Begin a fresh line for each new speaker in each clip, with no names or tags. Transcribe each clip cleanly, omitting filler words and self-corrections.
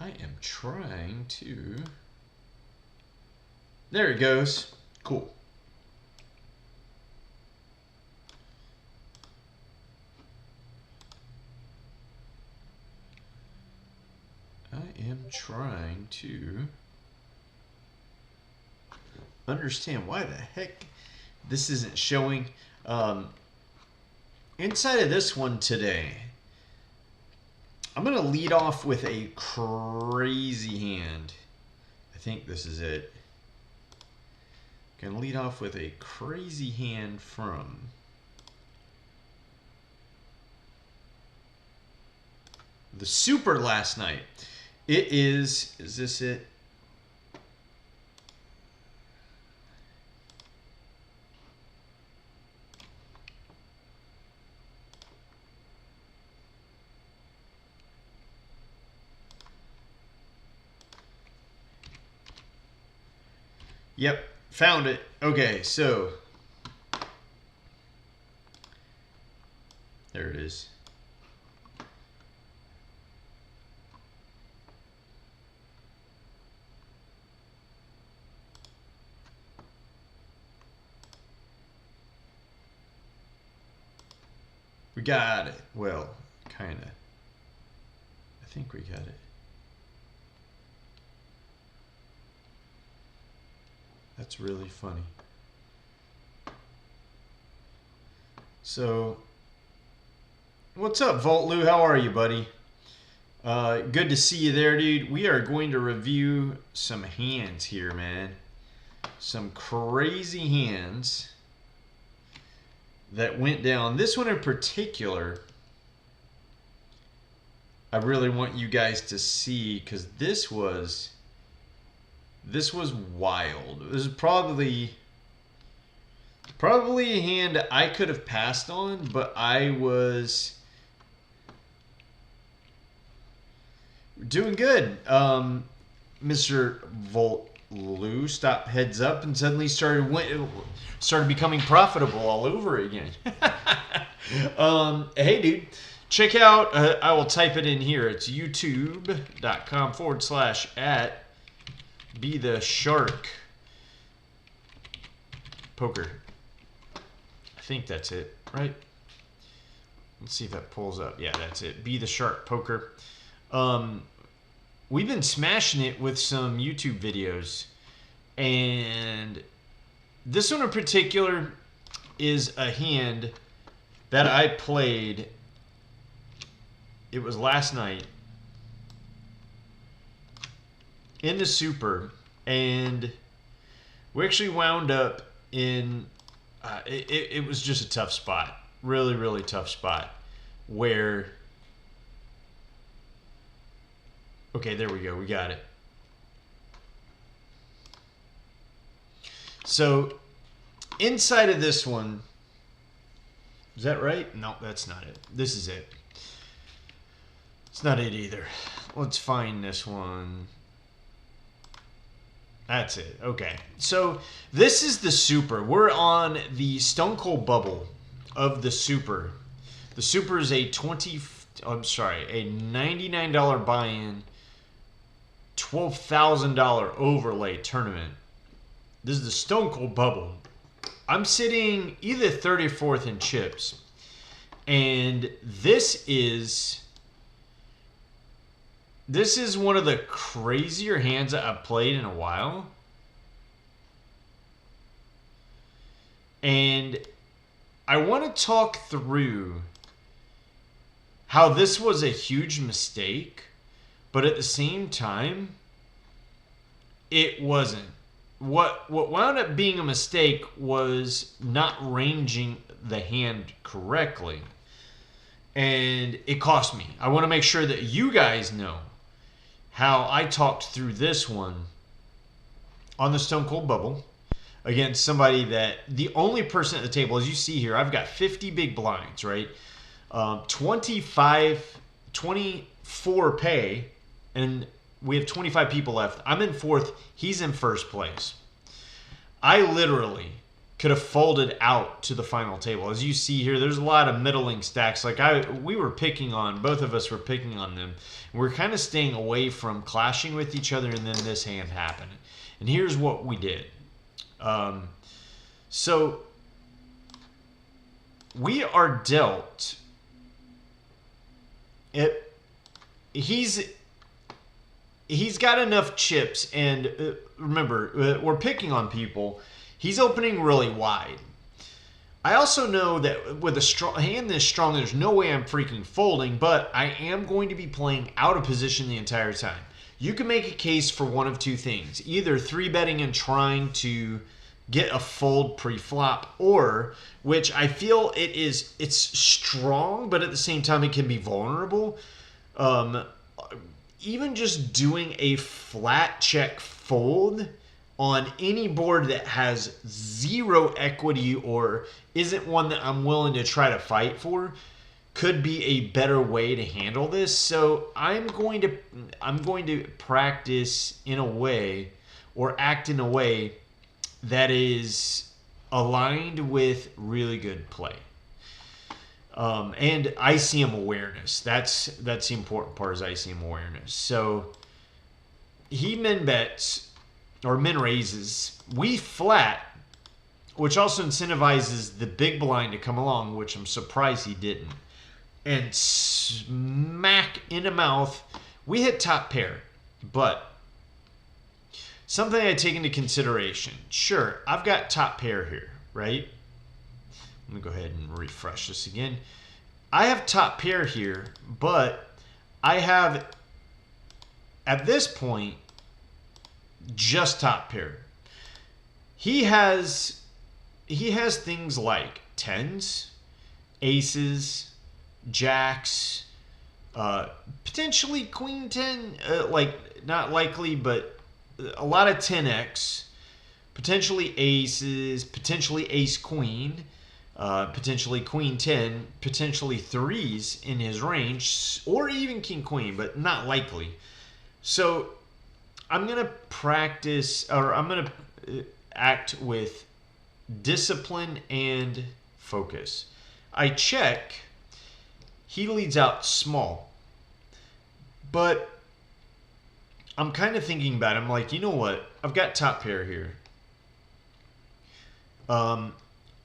I am trying to... There it goes. Cool. I am trying to understand why the heck this isn't showing. Inside of this one today, I'm going to lead off with a crazy hand. I think this is it. Going to lead off with a crazy hand from the Super last night. It is this it? Yep, found it. Okay, so there it is. We got it. Well, kind of. I think we got it. That's really funny. So, what's up, Vault Lou? How are you, buddy? Good to see you there, dude. We are going to review some hands here, man. Some crazy hands that went down. This one in particular, I really want you guys to see, because this was wild. This is probably a hand I could have passed on, but I was doing good. Mr. Volt Lou stopped heads up and suddenly started becoming profitable all over again. Hey, dude, check out, I will type it in here. It's youtube.com/@ Be the Shark Poker. I think that's it, right? Let's see if that pulls up. Yeah, that's it. Be the Shark Poker. We've been smashing it with some YouTube videos, and this one in particular is a hand that I played. It was last night in the Super, and we actually wound up in it was just a tough spot, really tough spot, where, okay, there we go, we got it. So inside of this one, is that right? No, that's not it. This is it. It's not it either. Let's find this one. That's it. Okay. So this is the Super. We're on the Stone Cold bubble of the Super. The Super is a $99 buy-in, $12,000 overlay tournament. This is the Stone Cold bubble. I'm sitting either 34th in chips, and this is one of the crazier hands that I've played in a while. And I want to talk through how this was a huge mistake, but at the same time, it wasn't. What wound up being a mistake was not ranging the hand correctly. And it cost me. I want to make sure that you guys know how I talked through this one on the Stone Cold bubble against somebody that the only person at the table, as you see here, I've got 50 big blinds, right? 24 pay, and we have 25 people left. I'm in fourth. He's in first place. I literally could have folded out to the final table. As you see here, there's a lot of middling stacks. Like we were picking on, both of us were picking on them. We're kind of staying away from clashing with each other, and then this hand happened. And here's what we did. So we are dealt. He's got enough chips, and remember, we're picking on people. He's opening really wide. I also know that with a hand this strong, there's no way I'm freaking folding, but I am going to be playing out of position the entire time. You can make a case for one of two things. Either 3-betting and trying to get a fold pre-flop, or, which I feel it's strong, but at the same time it can be vulnerable. Even just doing a flat check fold on any board that has 0 equity or isn't one that I'm willing to try to fight for could be a better way to handle this. So I'm going to practice in a way, or act in a way, that is aligned with really good play. And ICM awareness. That's the important part, is ICM awareness. So he min bets, or min raises. We flat, which also incentivizes the big blind to come along, which I'm surprised he didn't. And smack in the mouth, we hit top pair. But something I take into consideration. Sure, I've got top pair here, right? Let me go ahead and refresh this again. I have top pair here, but I have, at this point, just top pair. He has things like tens, aces, jacks, potentially queen 10, like not likely, but a lot of 10x, potentially aces, potentially ace queen, potentially queen 10, potentially threes in his range, or even king queen, but not likely. So I'm going to practice, or I'm going to act with discipline and focus. I check. He leads out small. But I'm kind of thinking about it. I'm like, you know what? I've got top pair here. I'm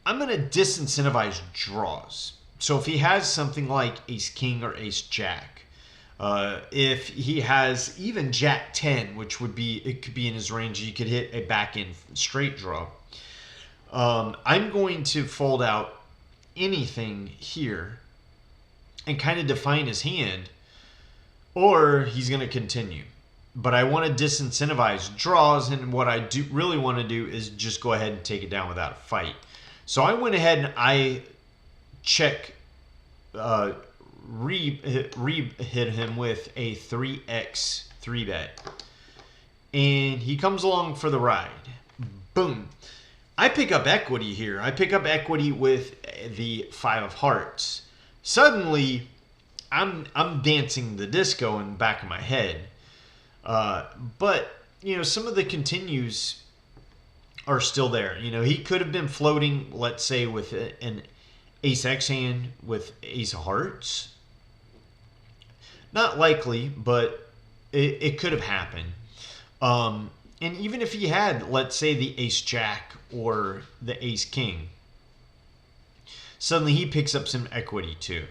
going to disincentivize draws. So if he has something like ace king or ace jack, if he has even jack 10, which would be, it could be in his range, you could hit a back end straight draw. I'm going to fold out anything here and kind of define his hand, or he's going to continue. But I want to disincentivize draws, and what I really want to do is just go ahead and take it down without a fight. So I went ahead and I check, hit him with a 3x 3-bet. And he comes along for the ride. Boom. I pick up equity here. I pick up equity with the 5 of hearts. Suddenly, I'm dancing the disco in the back of my head. But, you know, some of the continues are still there. You know, he could have been floating, let's say, with an ace-x hand with ace of hearts. Not likely, but it could have happened. And even if he had, let's say, the ace-jack or the ace-king, suddenly he picks up some equity too.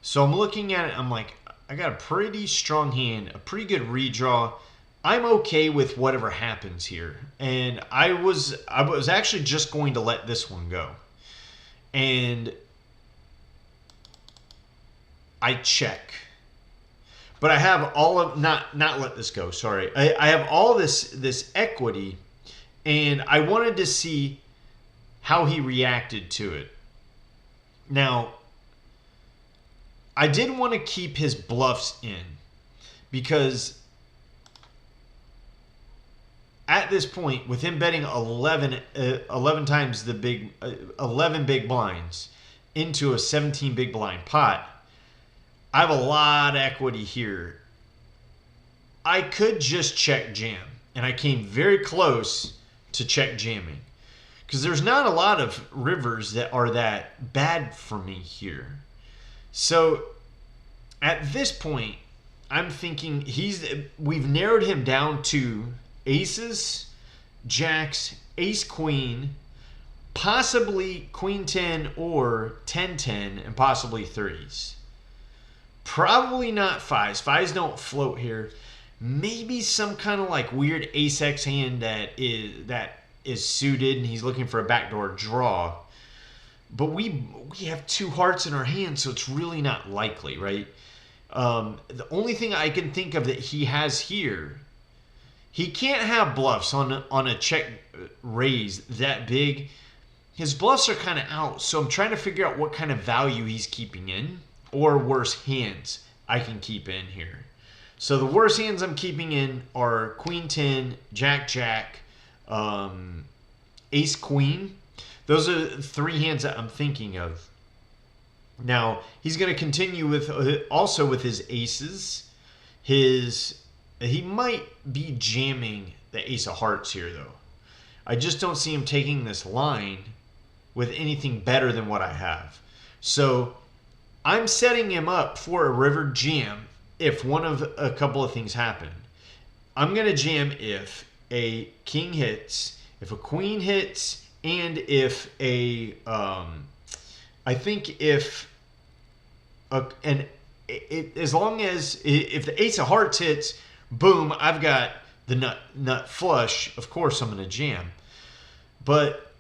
So I'm looking at it, I'm like, I got a pretty strong hand, a pretty good redraw. I'm okay with whatever happens here. And I was actually just going to let this one go. And I check. But I have all of, not let this go, sorry. I have all this equity, and I wanted to see how he reacted to it. Now, I did want to keep his bluffs in, because at this point, with him betting 11 times the big, 11 big blinds into a 17 big blind pot, I have a lot of equity here. I could just check jam, and I came very close to check jamming. Because there's not a lot of rivers that are that bad for me here. So at this point, I'm thinking we've narrowed him down to aces, jacks, ace queen, possibly queen 10 or 10-10, and possibly threes. Probably not fives. Fives don't float here. Maybe some kind of like weird ace X hand that is suited and he's looking for a backdoor draw. But we have two hearts in our hand, so it's really not likely, right? The only thing I can think of that he has here, he can't have bluffs on a check raise that big. His bluffs are kind of out, so I'm trying to figure out what kind of value he's keeping in, or worse hands I can keep in here. So the worst hands I'm keeping in are queen 10, jack jack, ace queen. Those are three hands that I'm thinking of. Now he's going to continue with also with his aces. He might be jamming the ace of hearts here though. I just don't see him taking this line with anything better than what I have. So I'm setting him up for a river jam if one of a couple of things happen. I'm going to jam if a king hits, if a queen hits, and if I think if as long as if the ace of hearts hits, boom, I've got the nut flush. Of course, I'm going to jam. But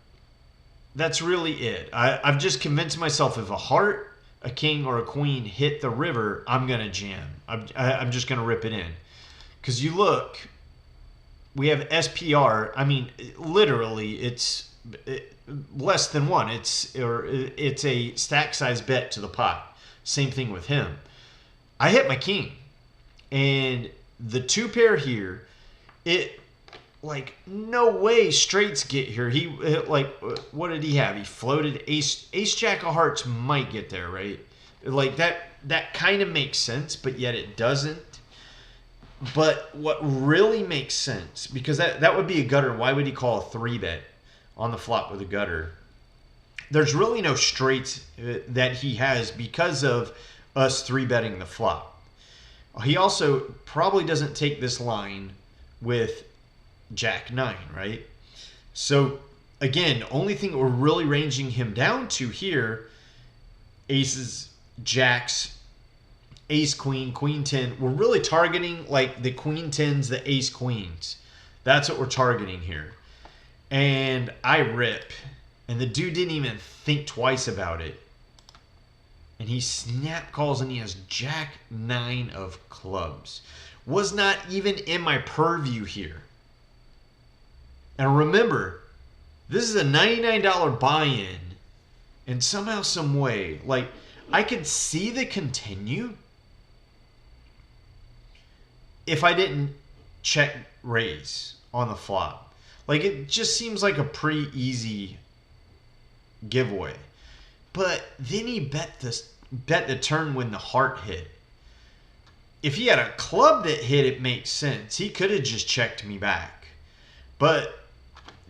that's really it. I've just convinced myself if a heart, a king, or a queen hit the river, I'm going to jam. I'm just going to rip it in. Because you look, we have SPR. I mean, literally, it's less than one. It's a stack size bet to the pot. Same thing with him. I hit my king. And the two pair here, it... like, no way straights get here. He, like, what did he have? He floated ace jack of hearts might get there, right? Like, that kind of makes sense, but yet it doesn't. But what really makes sense, because that would be a gutter. Why would he call a 3-bet on the flop with a gutter? There's really no straights that he has because of us 3-betting the flop. He also probably doesn't take this line with Jack 9, right? So again, the only thing we're really ranging him down to here, aces, jacks, ace queen, queen 10. We're really targeting like the queen 10s, the ace queens. That's what we're targeting here. And I rip. And the dude didn't even think twice about it. And he snap calls and he has Jack 9 of clubs. Was not even in my purview here. And remember, this is a $99 buy-in. And somehow, some way, like, I could see the continue if I didn't check raise on the flop. Like, it just seems like a pretty easy giveaway. But then he bet the turn when the heart hit. If he had a club that hit, it makes sense. He could have just checked me back. But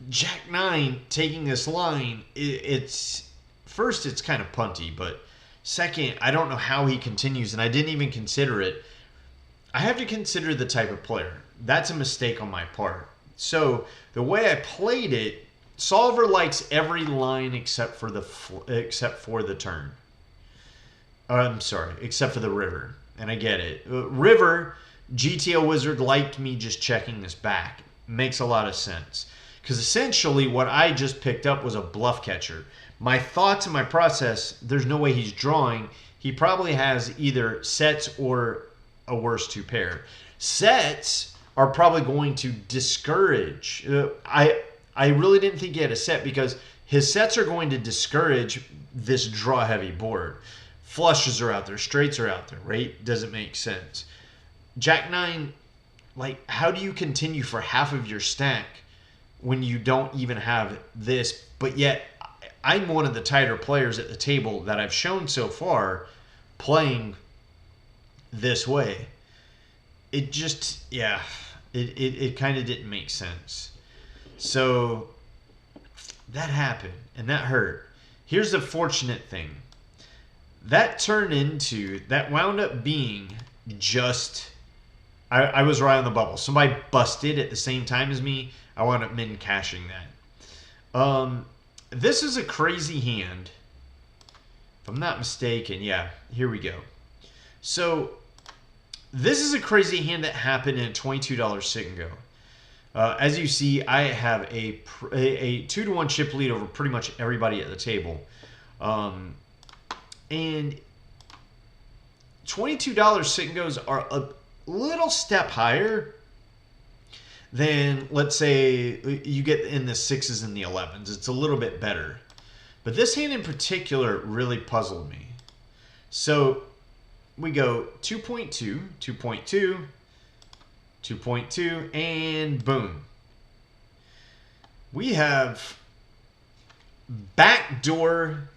Jack 9 taking this line, it's first, it's kind of punty, but second, I don't know how he continues, and I didn't even consider it. I have to consider the type of player. That's a mistake on my part. So the way I played it, solver likes every line except for the turn. I'm sorry, except for the river. And I get it. River, GTO Wizard liked me just checking this back. Makes a lot of sense. Because essentially what I just picked up was a bluff catcher. My thoughts and my process, there's no way he's drawing. He probably has either sets or a worse two pair. Sets are probably going to discourage. I really didn't think he had a set because his sets are going to discourage this draw heavy board. Flushes are out there, straights are out there, right? Doesn't make sense. Jack 9, like, how do you continue for half of your stack when you don't even have this? But yet, I'm one of the tighter players at the table that I've shown so far playing this way. It just, yeah, it kind of didn't make sense. So that happened, and that hurt. Here's the fortunate thing. That wound up being just, I was right on the bubble. Somebody busted at the same time as me. I wound up min cashing that. This is a crazy hand. If I'm not mistaken, yeah, here we go. So, this is a crazy hand that happened in a $22 sit and go. As you see, I have a 2-to-1 chip lead over pretty much everybody at the table. And $22 sit and goes are a little step higher than, let's say, you get in the 6s and the 11s. It's a little bit better. But this hand in particular really puzzled me. So we go 2.2, 2.2, 2.2, and boom. We have backdoor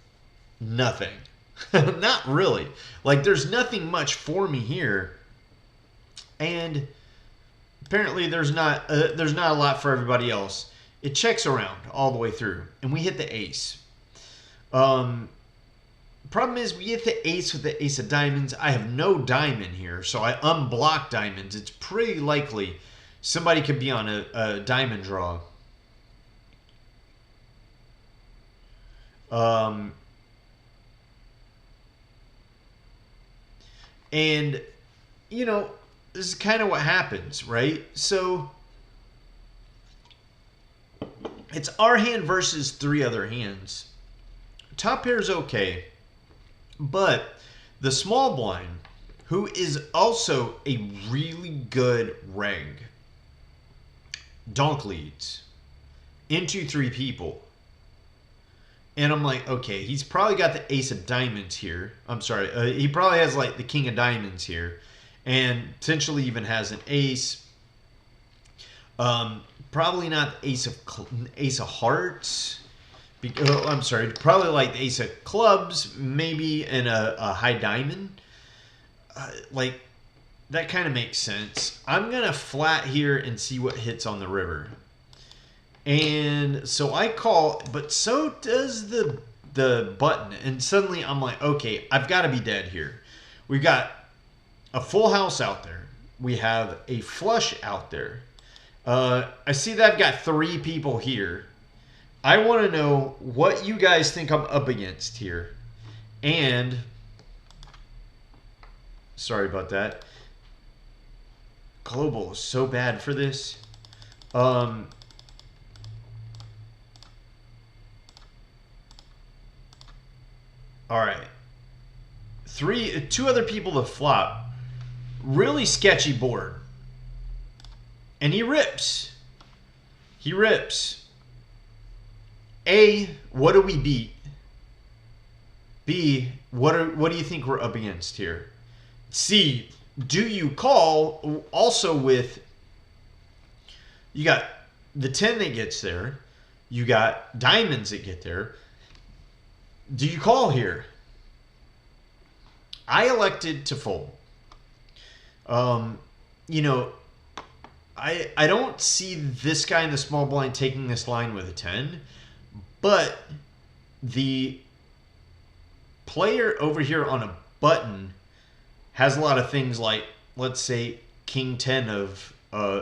nothing. Not really. Like, there's nothing much for me here. And apparently there's not a lot for everybody else. It checks around all the way through. And we hit the ace. Problem is, we hit the ace with the ace of diamonds. I have no diamond here, so I unblock diamonds. It's pretty likely somebody could be on a diamond draw. And, you know, this is kind of what happens, right? So it's our hand versus 3 other hands. Top pair is okay. But the small blind, who is also a really good reg, donk leads into 3 people. And I'm like, okay, he's probably got the ace of diamonds here. I'm sorry. He probably has like the king of diamonds here. And potentially even has an ace. Probably not the ace of hearts. I'm sorry, probably like the ace of clubs, maybe in a high diamond. Like, that kind of makes sense. I'm going to flat here and see what hits on the river. And so I call, but so does the button. And suddenly I'm like, okay, I've got to be dead here. We've got a full house out there. We have a flush out there. I see that I've got 3 people here. I want to know what you guys think I'm up against here. And, sorry about that. Global is so bad for this. All right. 2 other people to flop. Really sketchy board. And he rips. He rips. A, what do we beat? B, what do you think we're up against here? C, do you call also with, you got the 10 that gets there. You got diamonds that get there. Do you call here? I elected to fold. You know, I don't see this guy in the small blind taking this line with a 10, but the player over here on a button has a lot of things like, let's say, king 10 of,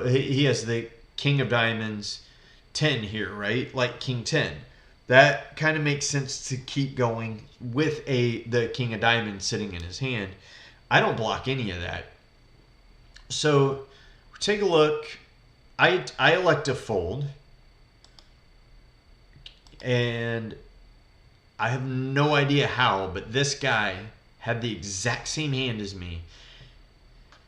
he has the king of diamonds 10 here, right? Like king 10. That kind of makes sense to keep going with the king of diamonds sitting in his hand. I don't block any of that. So take a look. I elect to fold. And I have no idea how, but this guy had the exact same hand as me.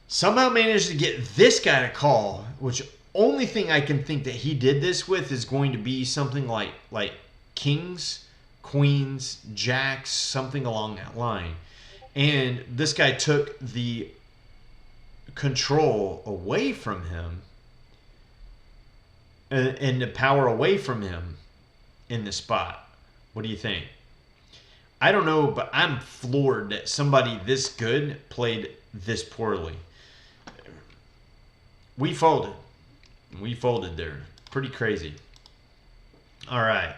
Somehow managed to get this guy to call, which only thing I can think that he did this with is going to be something like kings, queens, jacks, something along that line. And this guy took the control away from him and the power away from him in the spot. What do you think? I don't know, but I'm floored that somebody this good played this poorly. We folded. We folded there. Pretty crazy. All right.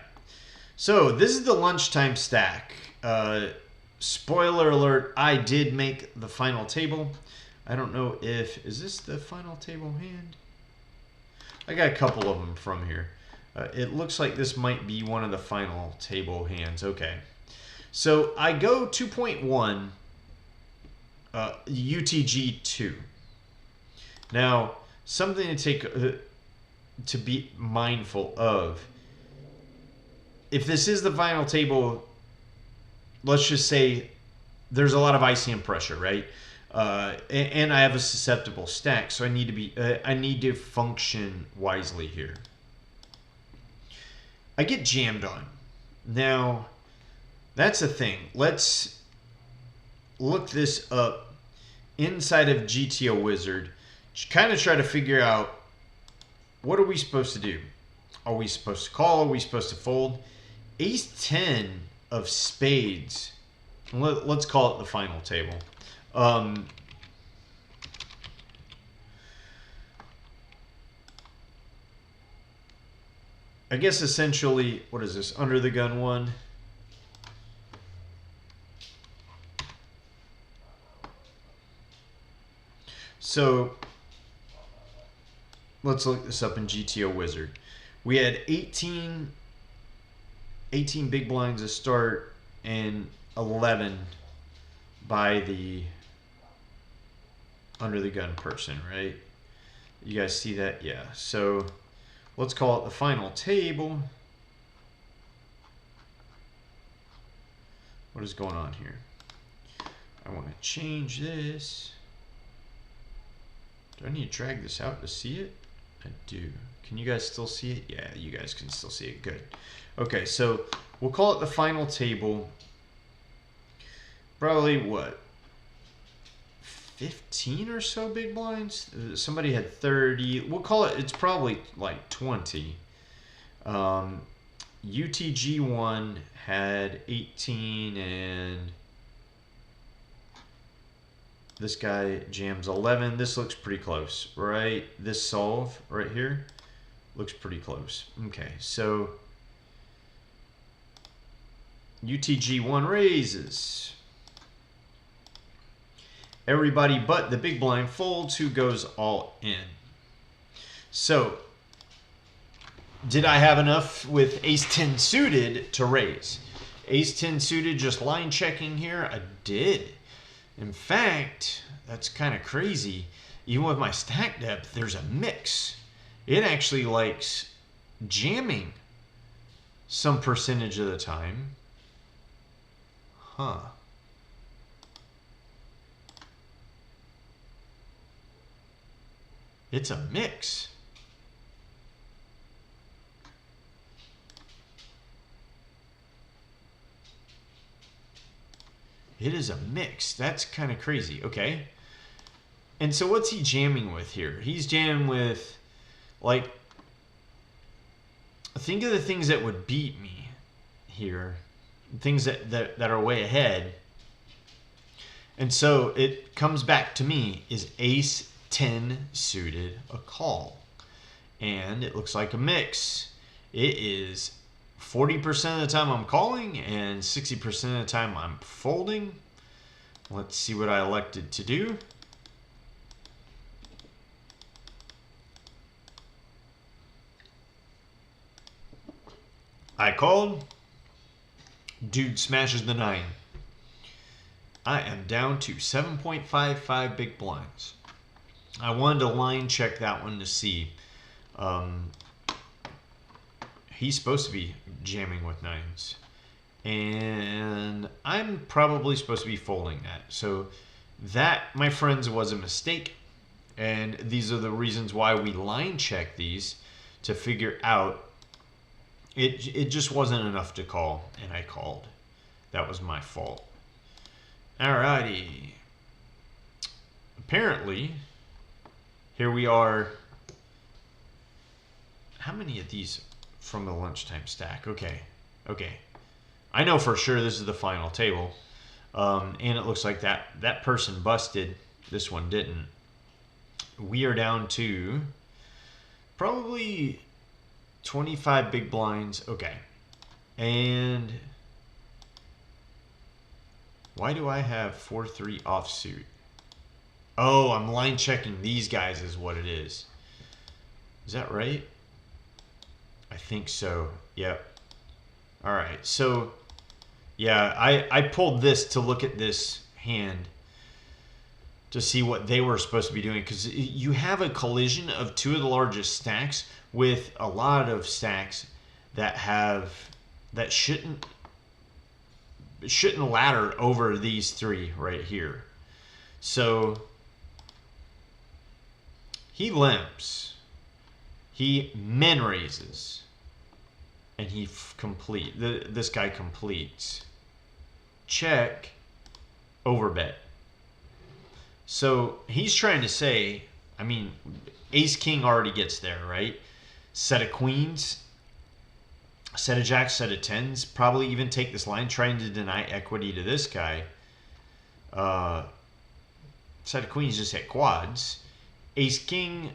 So this is the lunchtime stack. Spoiler alert, I did make the final table. I don't know if, is this the final table hand? I got a couple of them from here. It looks like this might be one of the final table hands. Okay. So I go 2.1, UTG 2. Now, something to be mindful of. If this is the final table, let's just say there's a lot of ICM pressure, right? And I have a susceptible stack, so I need to function wisely here. I get jammed on. Now, that's the thing. Let's look this up inside of GTO Wizard. Kind of try to figure out, what are we supposed to do? Are we supposed to call? Are we supposed to fold? Ace 10 of spades. Let's call it the final table. I guess essentially, what is this? Under the gun one. So let's look this up in GTO Wizard. We had 18 big blinds to start and 11 by the under the gun person, right? You guys see that? Yeah. So let's call it the final table. What is going on here? I want to change this. Do I need to drag this out to see it? I do. Can you guys still see it? Yeah, you guys can still see it. Good. Okay, so we'll call it the final table. Probably what? 15 or so big blinds? Somebody had 30. We'll call it, it's probably like 20. UTG1 had 18 and this guy jams 11. This looks pretty close, right? This solve right here looks pretty close. Okay, so UTG1 raises. Everybody but the big blind folds. Who goes all in? So, did I have enough with ace 10 suited to raise? Ace 10 suited, just line checking here. I did. In fact, that's kind of crazy. Even with my stack depth, there's a mix. It actually likes jamming some percentage of the time. Huh. It's a mix. It is a mix. That's kind of crazy. Okay. And so what's he jamming with here? He's jamming with, like, think of the things that would beat me here. Things that are way ahead. And so it comes back to me, is ace 10 suited a call? And it looks like a mix. It is 40% of the time I'm calling and 60% of the time I'm folding. Let's see what I elected to do. I called. Dude smashes the 9. I am down to 7.55 big blinds. I wanted to line check that one to see. He's supposed to be jamming with 9s. And I'm probably supposed to be folding that. So that, my friends, was a mistake. And these are the reasons why we line check these, to figure out it just wasn't enough to call, and I called. That was my fault. Alrighty. Apparently, here we are. How many of these from the lunchtime stack? Okay. I know for sure this is the final table. And it looks like that person busted. This one didn't. We are down to probably 25 big blinds. Okay. And why do I have 4-3 offsuit? Oh, I'm line checking these guys is what it is. Is that right? I think so. Yep. All right. So, yeah, I pulled this to look at this hand to see what they were supposed to be doing, because you have a collision of two of the largest stacks with a lot of stacks that shouldn't ladder over these three right here. So he limps, he min raises, and he this guy completes. Check, overbet. So he's trying to say, I mean, ace king already gets there, right? Set of queens, set of jacks, set of tens, probably even take this line, trying to deny equity to this guy. Set of queens just hit quads. Ace king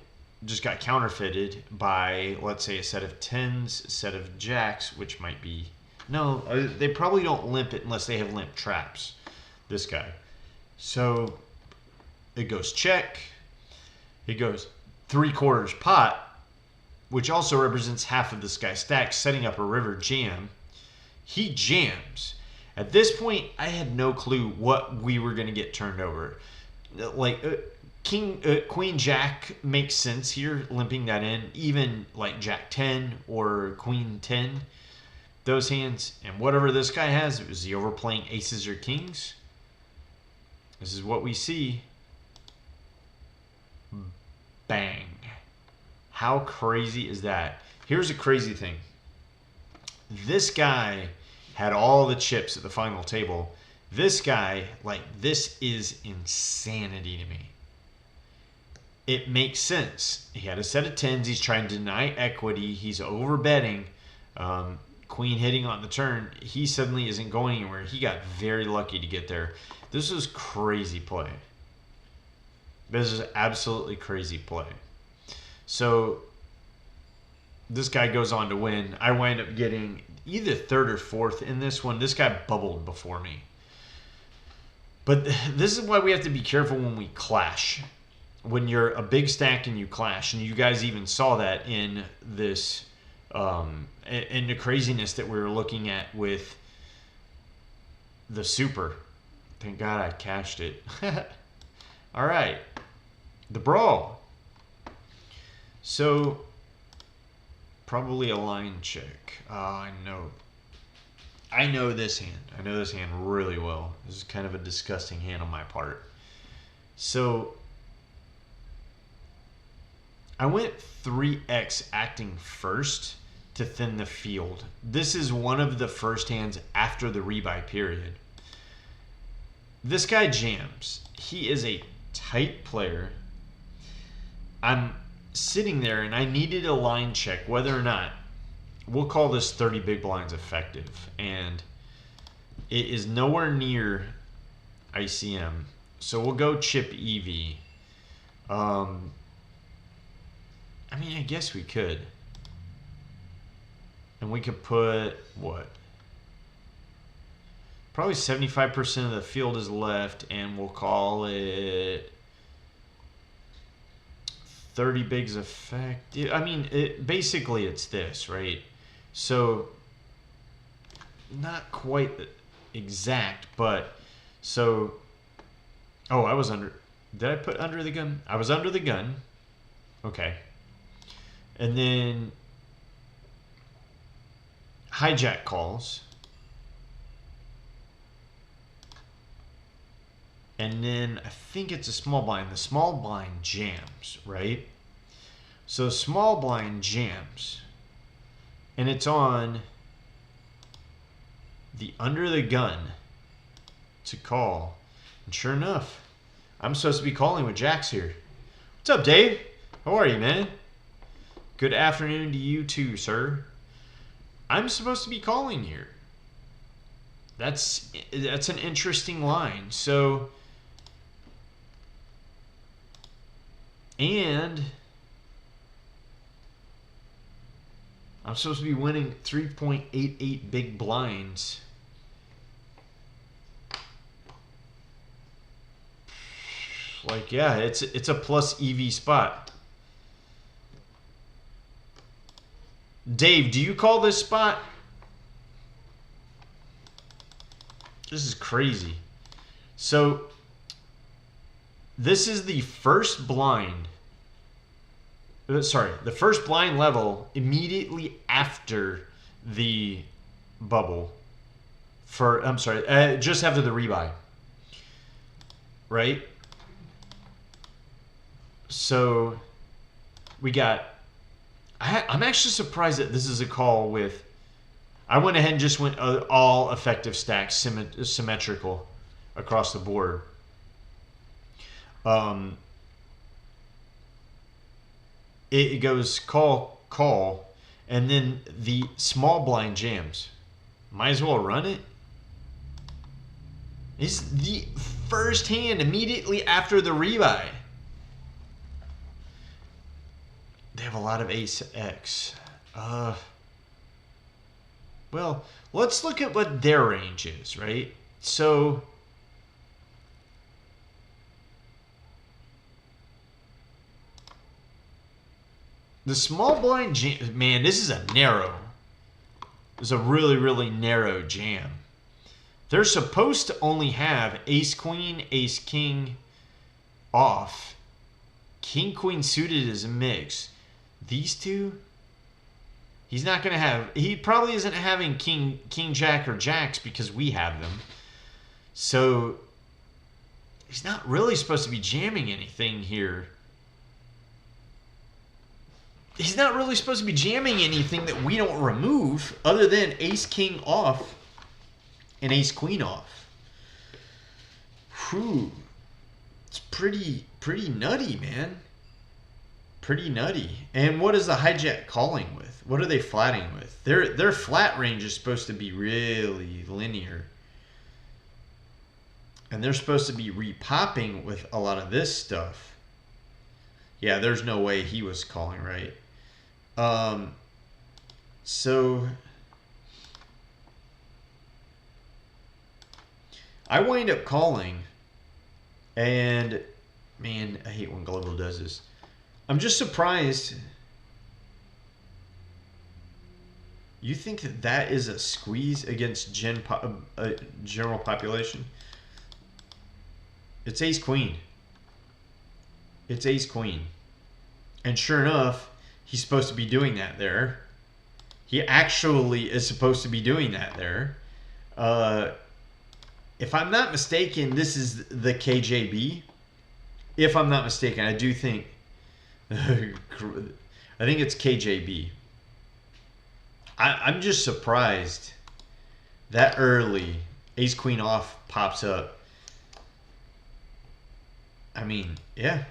just got counterfeited by, let's say, a set of tens, a set of jacks, which might be, no, they probably don't limp it unless they have limp traps, this guy. So it goes check. It goes 3/4 pot, which also represents half of this guy's stack, setting up a river jam. He jams. At this point, I had no clue what we were going to get turned over. Like, queen jack makes sense here, limping that in. Even like jack 10 or queen 10, those hands. And whatever this guy has, is he overplaying aces or kings? This is what we see. Bang. How crazy is that? Here's a crazy thing. This guy had all the chips at the final table. This guy, like, this is insanity to me. It makes sense. He had a set of tens. He's trying to deny equity. He's overbetting. Queen hitting on the turn. He suddenly isn't going anywhere. He got very lucky to get there. This is crazy play. This is absolutely crazy play. So this guy goes on to win. I wind up getting either third or fourth in this one. This guy bubbled before me. But this is why we have to be careful when we clash. When you're a big stack and you clash, and you guys even saw that in this, in the craziness that we were looking at with the super. Thank God I cashed it. All right. The brawl. So, probably a line check. I know this hand. I know this hand really well. This is kind of a disgusting hand on my part. So, I went 3x acting first to thin the field. This is one of the first hands after the rebuy period. This guy jams. He is a tight player. I'm sitting there and I needed a line check whether or not, we'll call this 30 big blinds effective, and it is nowhere near ICM, so we'll go chip EV. I mean, I guess we could, and we could put what, probably 75% of the field is left, and we'll call it 30 bigs effect. I mean, basically it's this, right? So, not quite exact, but so, oh, I was under, did I put under the gun? I was under the gun. Okay. And then hijack calls. And then I think it's a small blind. The small blind jams, right? So small blind jams. And it's on the under the gun to call. And sure enough, I'm supposed to be calling with jacks here. What's up, Dave? How are you, man? Good afternoon to you too, sir. I'm supposed to be calling here. That's an interesting line. So, and I'm supposed to be winning 3.88 big blinds. Like, yeah, it's a plus EV spot. Dave, do you call this spot? This is crazy. So, this is the first blind. Sorry, the first blind level immediately after the bubble. I'm sorry, just after the rebuy. Right? So, we got... I'm actually surprised that this is a call with... I went ahead and just went all effective stacks symmetrical across the board. It goes call, call, and then the small blind jams. Might as well run it. It's the first hand immediately after the rebuy. They have a lot of ace X. Well, let's look at what their range is, right? So, the small blind jam, man, this is a narrow. It's a really, really narrow jam. They're supposed to only have ace queen, ace king off. King queen suited is a mix. These two, he's not going to have... He probably isn't having king jack or jacks because we have them. So, he's not really supposed to be jamming anything here. He's not really supposed to be jamming anything that we don't remove other than ace king off and ace queen off. Whew. It's pretty nutty, man. Pretty nutty. And what is the hijack calling with? What are they flatting with? Their flat range is supposed to be really linear. And they're supposed to be repopping with a lot of this stuff. Yeah, there's no way he was calling right. So I wind up calling, and man, I hate when Globo does this. I'm just surprised. You think that is a squeeze against general population? It's ace queen. It's ace queen. And sure enough, he's supposed to be doing that there. He actually is supposed to be doing that there. If I'm not mistaken, this is the KJB. If I'm not mistaken, I do think... I think it's KJB. I'm just surprised that early ace queen off pops up. I mean, yeah.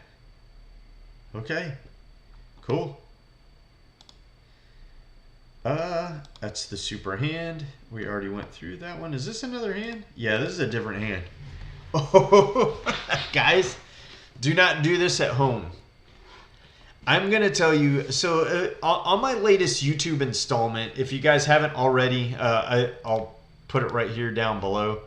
Okay. Cool. That's the super hand. We already went through that one. Is this another hand? Yeah, this is a different hand. Oh, guys, do not do this at home. I'm going to tell you, so on my latest YouTube installment, if you guys haven't already, I'll put it right here down below.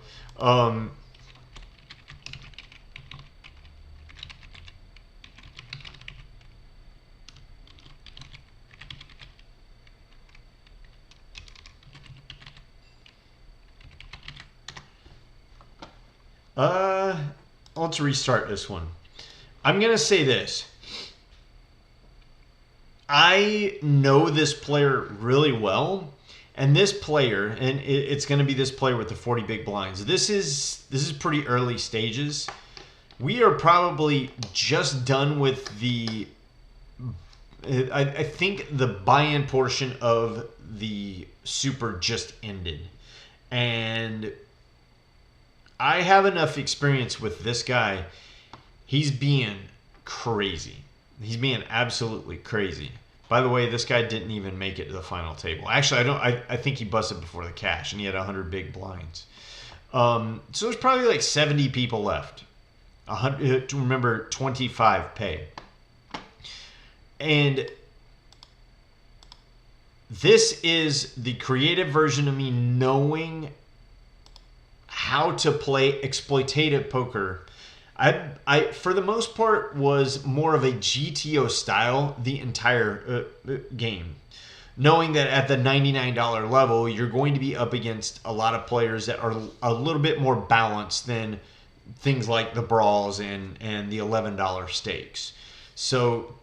Let's restart this one. I'm going to say this. I know this player really well, and this player, and it's going to be this player with the 40 big blinds. This is pretty early stages. We are probably just done with the... I think the buy-in portion of the super just ended. And I have enough experience with this guy. He's being crazy. He's being absolutely crazy. By the way, this guy didn't even make it to the final table. Actually, I think he busted before the cash, and he had 100 big blinds. So there's probably like 70 people left. Remember, 25 pay. And This is the creative version of me knowing how to play exploitative poker. I for the most part was more of a GTO style the entire game, knowing that at the $99 level you're going to be up against a lot of players that are a little bit more balanced than things like the brawls and the $11 stakes. So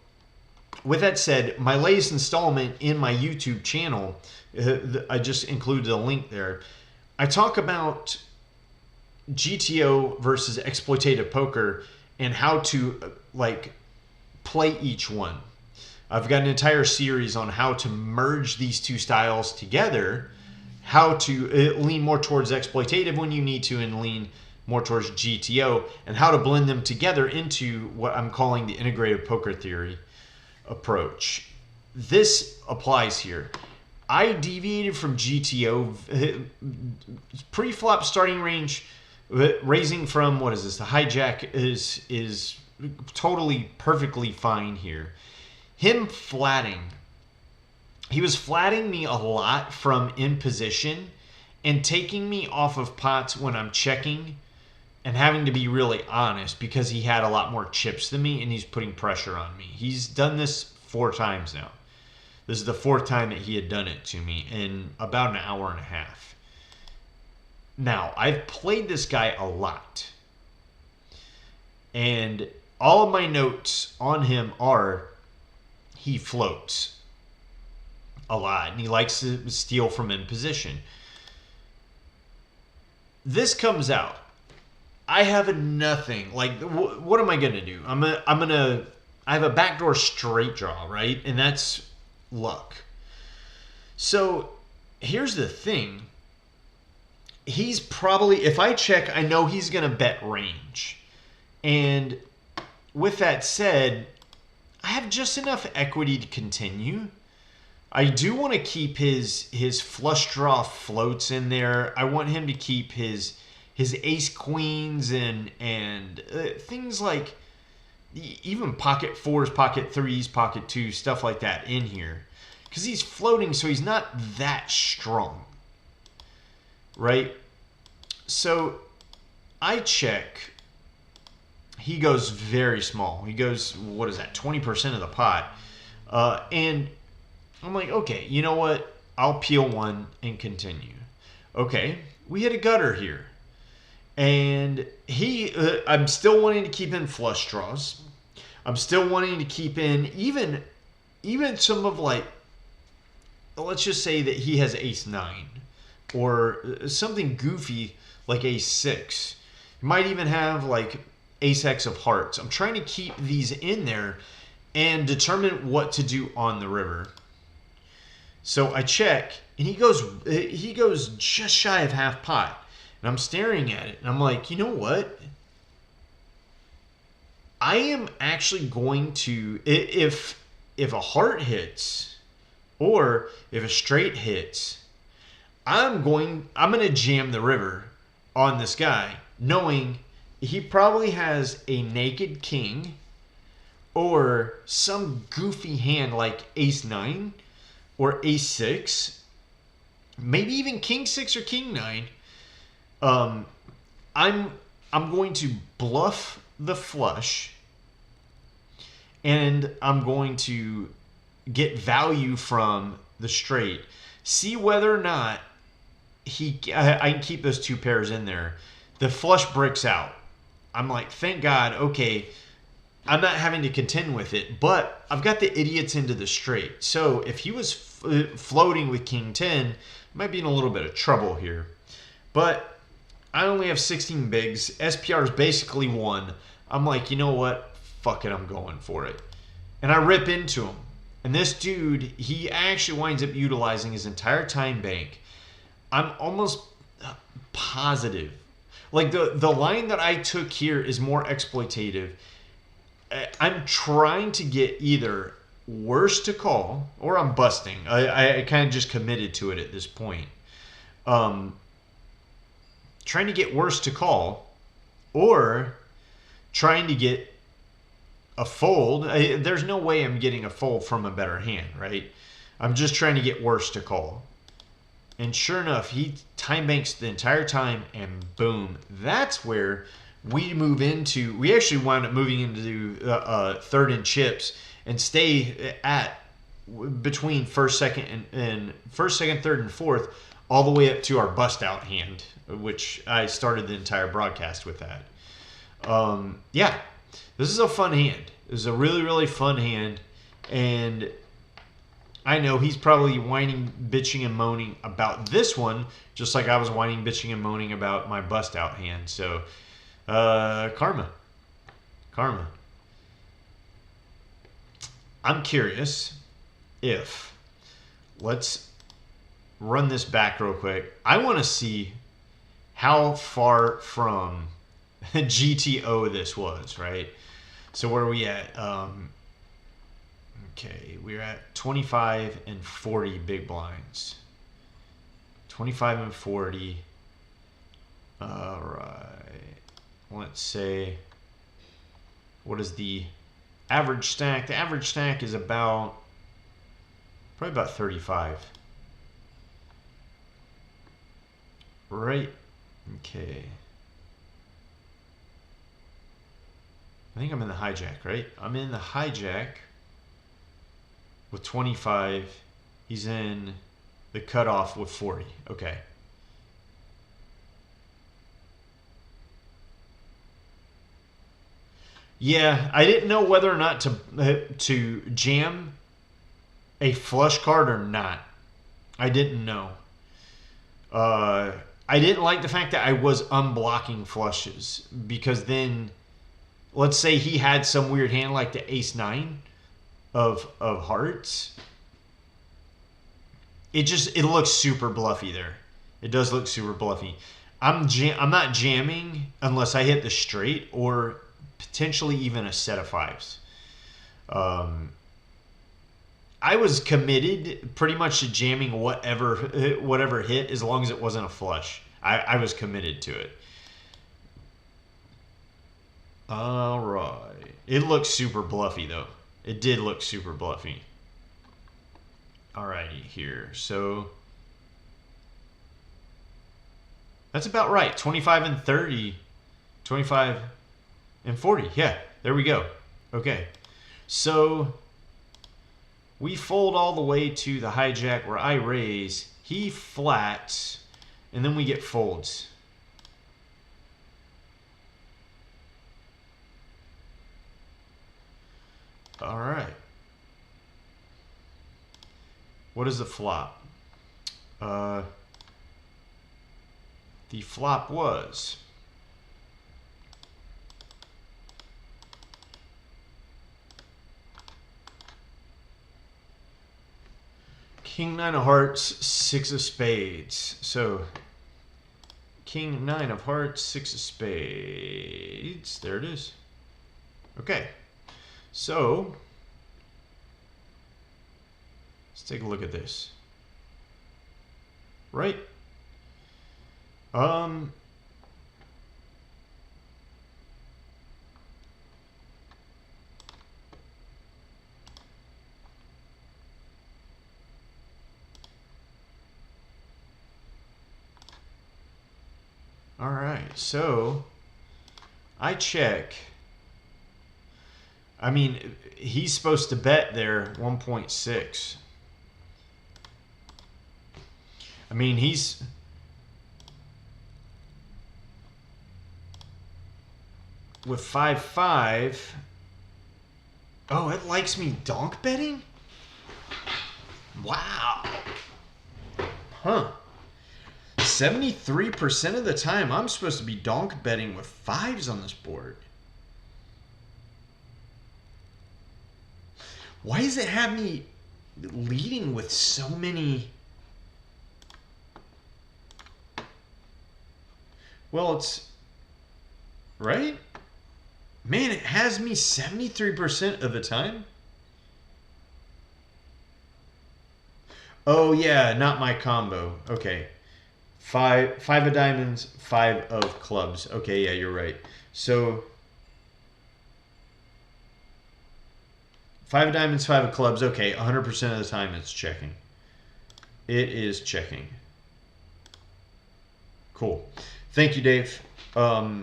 with that said, my latest installment in my YouTube channel, I just included a link there. I talk about GTO versus exploitative poker and how to like play each one. I've got an entire series on how to merge these two styles together, how to lean more towards exploitative when you need to and lean more towards GTO, and how to blend them together into what I'm calling the integrated poker theory approach. This applies here. I deviated from GTO pre-flop starting range, raising from, what is this, the hijack is totally perfectly fine here. Him flatting, he was flatting me a lot from in position and taking me off of pots when I'm checking and having to be really honest because he had a lot more chips than me and he's putting pressure on me. He's done this 4 times now. This is the 4th time that he had done it to me in about an hour and a half. Now, I've played this guy a lot. And all of my notes on him are he floats a lot and he likes to steal from in position. This comes out. I have nothing. Like, what am I gonna do? I have a backdoor straight draw, right? And that's luck. So here's the thing. He's probably, if I check, I know he's gonna bet range. And with that said, I have just enough equity to continue. I do want to keep his flush draw floats in there. I want him to keep his ace queens and things like even pocket 4s, pocket 3s, pocket 2s, stuff like that in here. Because he's floating, so he's not that strong. Right? So I check. He goes very small. He goes, what is that, 20% of the pot. And I'm like, okay, you know what? I'll peel one and continue. Okay, we hit a gutter here. And I'm still wanting to keep in flush draws. I'm still wanting to keep in even some of, like, let's just say that he has ace 9 or something goofy like ace 6. You might even have like ace x of hearts. I'm trying to keep these in there and determine what to do on the river. So I check and he goes just shy of half pot. And I'm staring at it and I'm like, you know what? I am actually going to, if a heart hits or if a straight hits, I'm going to jam the river on this guy, knowing he probably has a naked king or some goofy hand like ace 9 or ace 6, maybe even king 6 or king 9. I'm going to bluff the flush and I'm going to get value from the straight. See whether or not I can keep those 2 pairs in there. The flush bricks out. I'm like, thank God, okay, I'm not having to contend with it, but I've got the idiots into the straight. So if he was floating with king 10, I might be in a little bit of trouble here. But I only have 16 bigs. SPR is basically 1. I'm like, you know what? Fuck it, I'm going for it. And I rip into him. And this dude, he actually winds up utilizing his entire time bank. I'm almost positive. Like the line that I took here is more exploitative. I'm trying to get either worse to call or I'm busting. I kind of just committed to it at this point. Trying to get worse to call or trying to get a fold. There's no way I'm getting a fold from a better hand, right? I'm just trying to get worse to call. And sure enough, he time banks the entire time, and boom. That's where we move into. We actually wound up moving into third and chips and stay at between first, second, third, and fourth, all the way up to our bust out hand, which I started the entire broadcast with that. Yeah, this is a fun hand. This is a really, really fun hand, and I know he's probably whining, bitching, and moaning about this one, just like I was whining, bitching, and moaning about my bust out hand. So, karma. I'm curious if, let's run this back real quick. I want to see how far from GTO this was, right? So where are we at? Okay, we're at 25 and 40 big blinds. 25 and 40. All right. Let's say, what is the average stack? The average stack is probably about 35. Right. Okay. I think I'm in the hijack, right? I'm in the hijack with 25. He's in the cutoff with 40. Okay. Yeah, I didn't know whether or not to jam a flush card or not. I didn't know. I didn't like the fact that I was unblocking flushes, because then, let's say he had some weird hand like the ace-9 of hearts. It looks super bluffy there. It does look super bluffy. I'm not jamming unless I hit the straight or potentially even a set of fives. I was committed pretty much to jamming whatever hit, as long as it wasn't a flush. I was committed to it. All right. It looks super bluffy, though. It did look super bluffy. Alrighty, here. So that's about right. 25 and 30. 25 and 40. Yeah, there we go. Okay. So we fold all the way to the hijack where I raise. He flats. And then we get folds. All right. What is the flop? The flop was King 9 of hearts, 6 of spades. So King 9 of hearts, 6 of spades. There it is. Okay. So let's take a look at this. Right. All right. So I check. I mean, he's supposed to bet there 1.6. I mean, he's with 5-5. Oh, it likes me donk betting? Wow. Huh. 73% of the time, I'm supposed to be donk betting with fives on this board. Why does it have me leading with so many? Well, it's right. Man, it has me 73% of the time. Oh yeah, not my combo. Okay. Five of diamonds, 5 of clubs. Okay, yeah, you're right. So 5 of diamonds, 5 of clubs. Okay, 100% of the time it's checking. It is checking. Cool. Thank you, Dave. Awesome.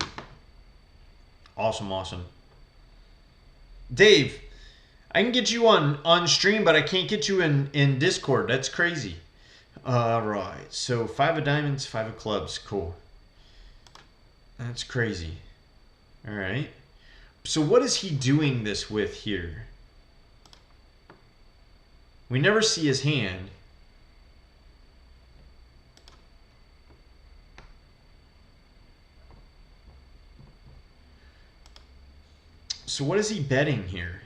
Dave, I can get you on stream, but I can't get you in Discord. That's crazy. Right. So 5 of diamonds, 5 of clubs. Cool. That's crazy. All right. So what is he doing this with here? We never see his hand. So what is he betting here?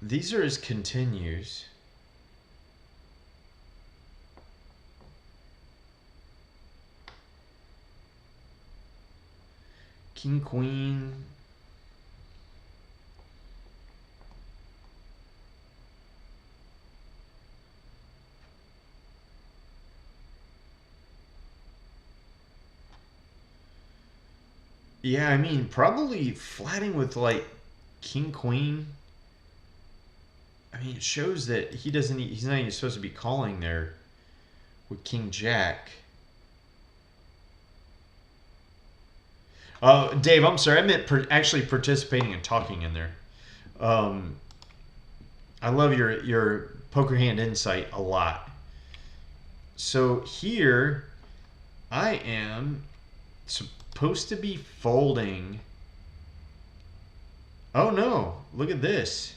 These are his continues. King, queen. Yeah, I mean, probably flatting with like king, queen. I mean, it shows that he's not even supposed to be calling there with king, jack. Oh, Dave, I'm sorry. I meant actually participating and talking in there. I love your poker hand insight a lot. So here, I am supposed to be folding. Oh no! Look at this.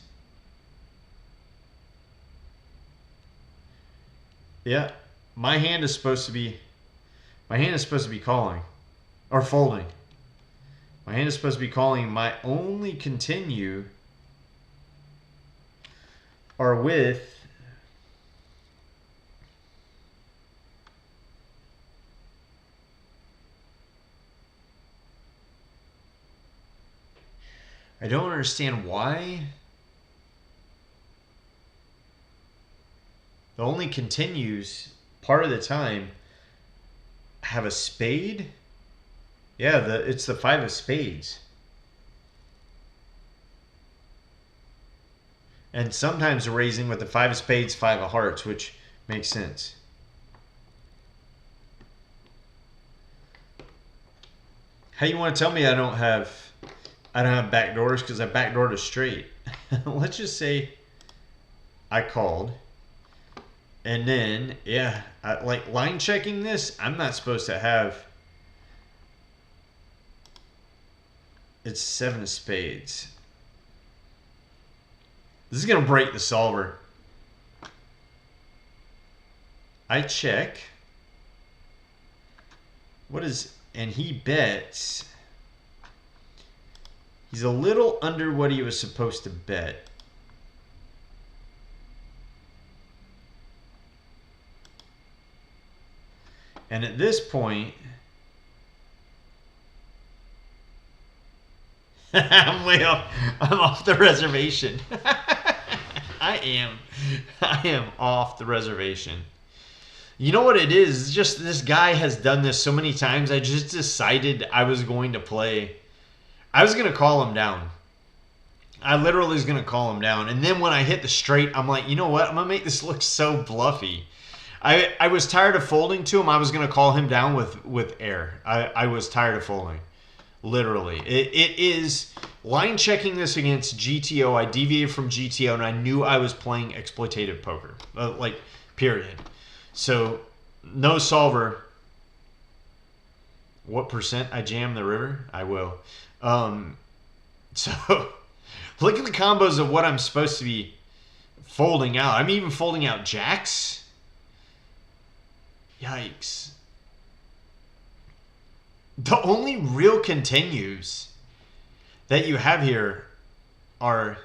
Yeah, my hand is supposed to be calling or folding. My hand is supposed to be calling. My only continue are with I don't understand why. The only continues part of the time have a spade. Yeah, it's the 5 of spades. And sometimes raising with the 5 of spades, 5 of hearts, which makes sense. How you want to tell me I don't have backdoors? Because I backdoored a straight. Let's just say I called. And then, yeah, like line checking this, I'm not supposed to have. It's 7 of spades. This is going to break the solver. I check. And he bets. He's a little under what he was supposed to bet. And at this point, I'm way off. I'm off the reservation. I am off the reservation. You know what it is? It's just this guy has done this so many times. I just decided I was going to play. I was going to call him down. I literally was going to call him down. And then when I hit the straight, I'm like, you know what? I'm going to make this look so bluffy. I was tired of folding to him. I was going to call him down with air. I was tired of folding. Literally. It is line checking this against GTO. I deviated from GTO and I knew I was playing exploitative poker. Like, period. So, no solver. What percent I jam the river? I will. So, look at the combos of what I'm supposed to be folding out. I'm even folding out jacks. Yikes. The only real continues that you have here are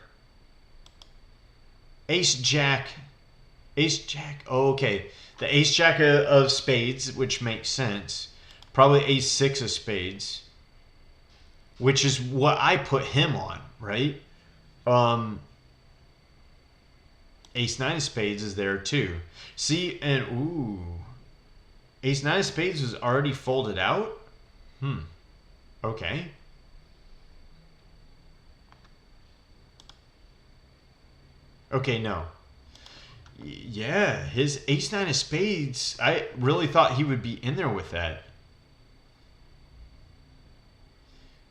ace jack. Oh, okay. The ace jack of spades, which makes sense. Probably ace 6 of spades, which is what I put him on, right? Ace 9 of spades is there too. See, and ooh. Ace nine of spades was already folded out? Okay. Okay, no. Yeah, his ace nine of spades, I really thought he would be in there with that.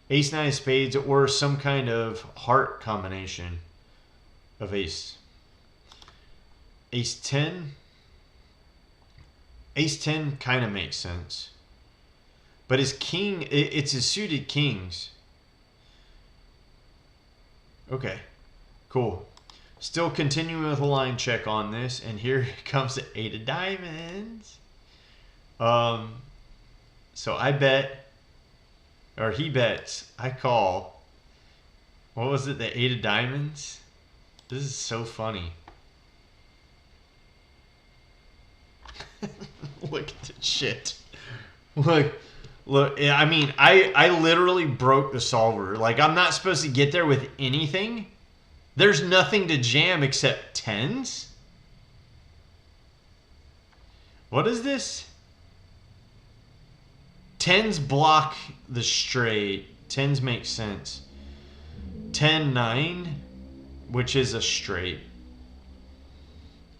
Ace nine of spades or some kind of heart combination of ace. Ace 10. Ace 10 kind of makes sense. But his king, it's his suited kings. Okay, cool. Still continuing with a line check on this, and here comes the 8 of diamonds. So I bet, or he bets, I call. What was it, the 8 of diamonds? This is so funny. Look at this shit. Look, I mean, I literally broke the solver. Like, I'm not supposed to get there with anything. There's nothing to jam except tens. What is this? Tens block the straight. Tens make sense. 10-9, which is a straight.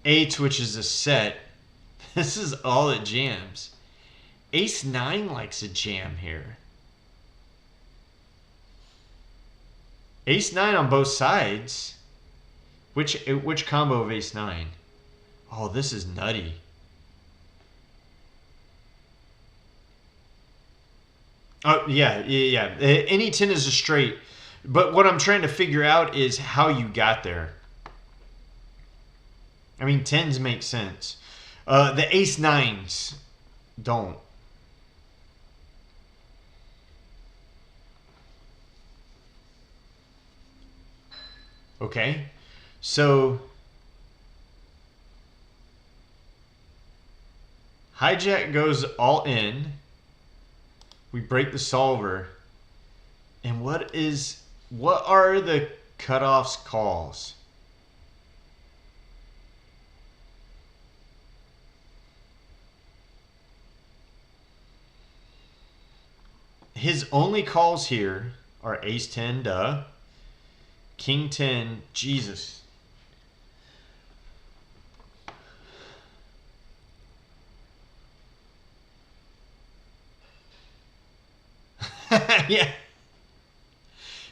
8, which is a set. This is all it jams. Ace 9 likes a jam here. Ace 9 on both sides. Which combo of ace 9? Oh, this is nutty. Oh, yeah. Any 10 is a straight. But what I'm trying to figure out is how you got there. I mean, 10s make sense. The ace 9s don't. Okay, so hijack goes all in. We break the solver. And what are the cutoffs calls? His only calls here are ace 10, duh. King 10, Jesus. Yeah.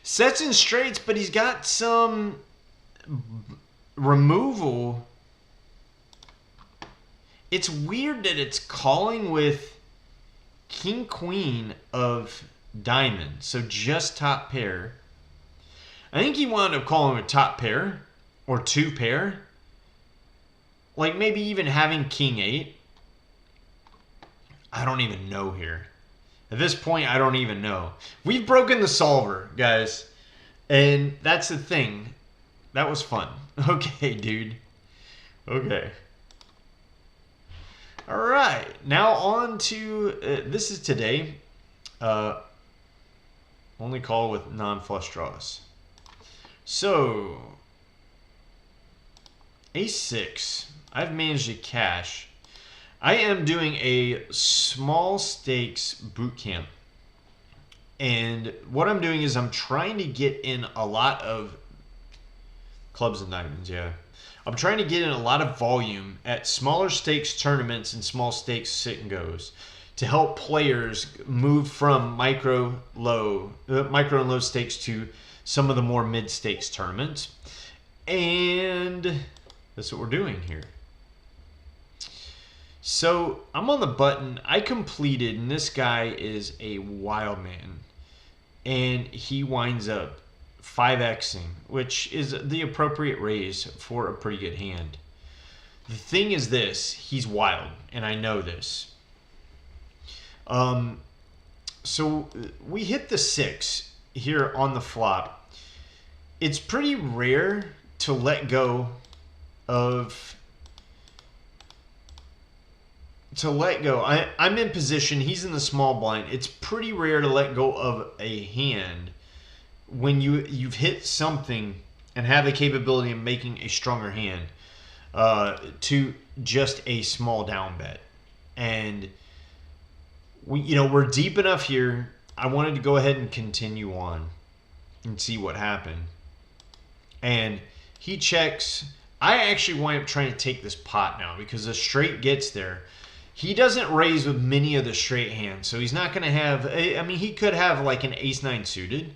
Sets and straights, but he's got some removal. It's weird that it's calling with king queen of diamonds, so just top pair. I think he wound up calling with top pair or 2 pair. Like maybe even having king 8. I don't even know here. At this point, I don't even know. We've broken the solver, guys. And that's the thing. That was fun. Okay, dude. Okay. All right. Now on to... this is today. Only call with non-flush draws. So... ace 6. I've managed to cash. I am doing a small stakes boot camp. And what I'm doing is I'm trying to get in a lot of clubs and diamonds, yeah. I'm trying to get in a lot of volume at smaller stakes tournaments and small stakes sit and goes to help players move from micro and low stakes to some of the more mid stakes tournaments. And that's what we're doing here. So I'm on the button. I completed, and this guy is a wild man. And he winds up 5xing, which is the appropriate raise for a pretty good hand. The thing is this, he's wild, and I know this. So we hit the 6 here on the flop. It's pretty rare to let go of... I'm in position. He's in the small blind. It's pretty rare to let go of a hand when you've hit something and have the capability of making a stronger hand to just a small down bet. And we're deep enough here. I wanted to go ahead and continue on and see what happened. And he checks. I actually wind up trying to take this pot now because the straight gets there. He doesn't raise with many of the straight hands, so he's not going to have. I mean, he could have like an ace-9 suited,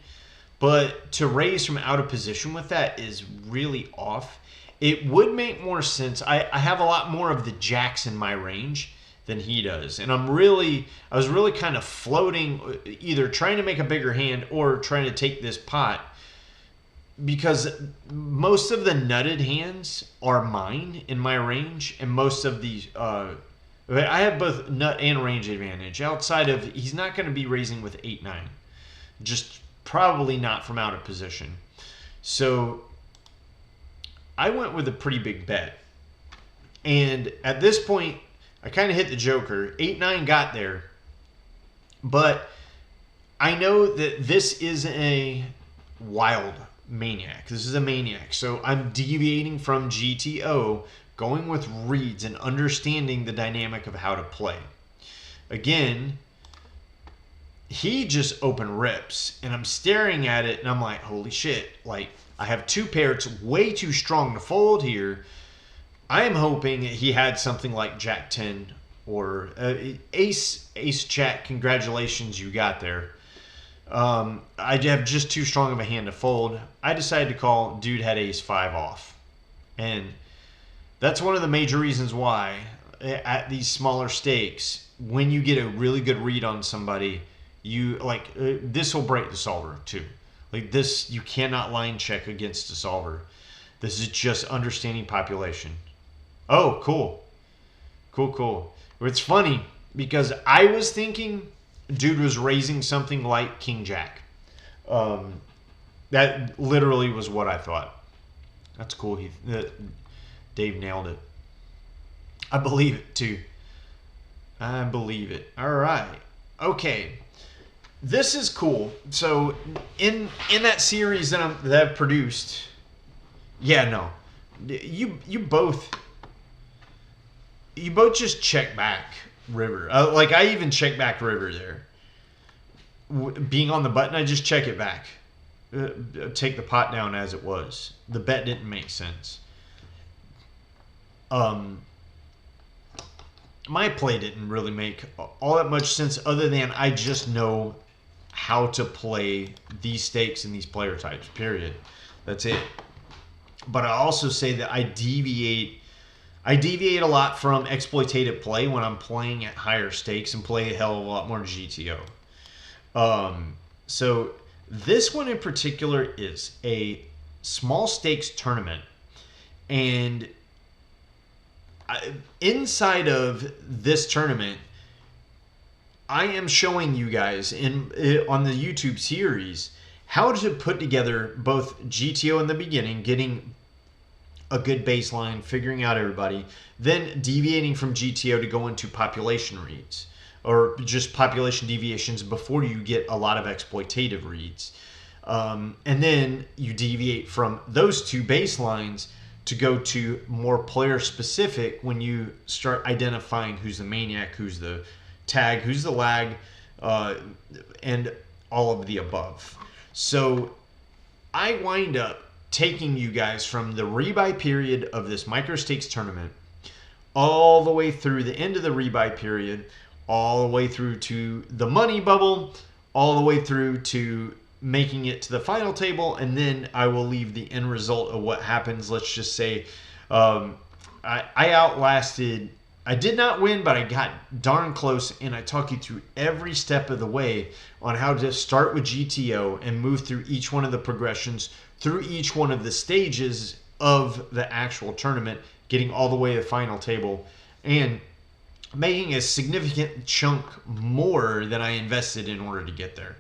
but to raise from out of position with that is really off. It would make more sense. I have a lot more of the jacks in my range than he does, and I was really kind of floating, either trying to make a bigger hand or trying to take this pot, because most of the nutted hands are mine in my range, and most of these I have both nut and range advantage. Outside of, he's not going to be raising with 8-9, just probably not from out of position. So I went with a pretty big bet, and at this point I kind of hit the joker. 8-9 got there, but I know that this is a wild maniac. This is a maniac. So I'm deviating from GTO, going with reads and understanding the dynamic of how to play. Again, he just open rips, and I'm staring at it, and I'm like, holy shit. Like, I have two pairs, way too strong to fold here. I am hoping he had something like Jack 10 or Ace Jack. Congratulations, you got there. I have just too strong of a hand to fold. I decided to call. Dude had Ace 5 off, and that's one of the major reasons why at these smaller stakes, when you get a really good read on somebody, you like this will break the solver too. Like this, you cannot line check against the solver. This is just understanding population. Oh, cool. Cool. It's funny because I was thinking dude was raising something like King Jack. That literally was what I thought. That's cool. Dave nailed it. I believe it too. I believe it. All right. Okay. This is cool. So in that series that I've produced, yeah, no, you both just check back river. Like I even check back river there. Being on the button, I just check it back. Take the pot down as it was. The bet didn't make sense. My play didn't really make all that much sense, other than I just know how to play these stakes and these player types, period. That's it. But I also say that I deviate a lot from exploitative play when I'm playing at higher stakes and play a hell of a lot more GTO. So this one in particular is a small stakes tournament, and inside of this tournament, I am showing you guys on the YouTube series how to put together both GTO in the beginning, getting a good baseline, figuring out everybody, then deviating from GTO to go into population reads, or just population deviations before you get a lot of exploitative reads. And then you deviate from those two baselines to go to more player specific when you start identifying who's the maniac, who's the tag, who's the lag, and all of the above. So I wind up taking you guys from the rebuy period of this micro stakes tournament all the way through the end of the rebuy period, all the way through to the money bubble, all the way through to making it to the final table, and then I will leave the end result of what happens. Let's just say I outlasted. I did not win, but I got darn close, and I talk you through every step of the way on how to start with GTO and move through each one of the progressions, through each one of the stages of the actual tournament, getting all the way to the final table, and making a significant chunk more than I invested in order to get there.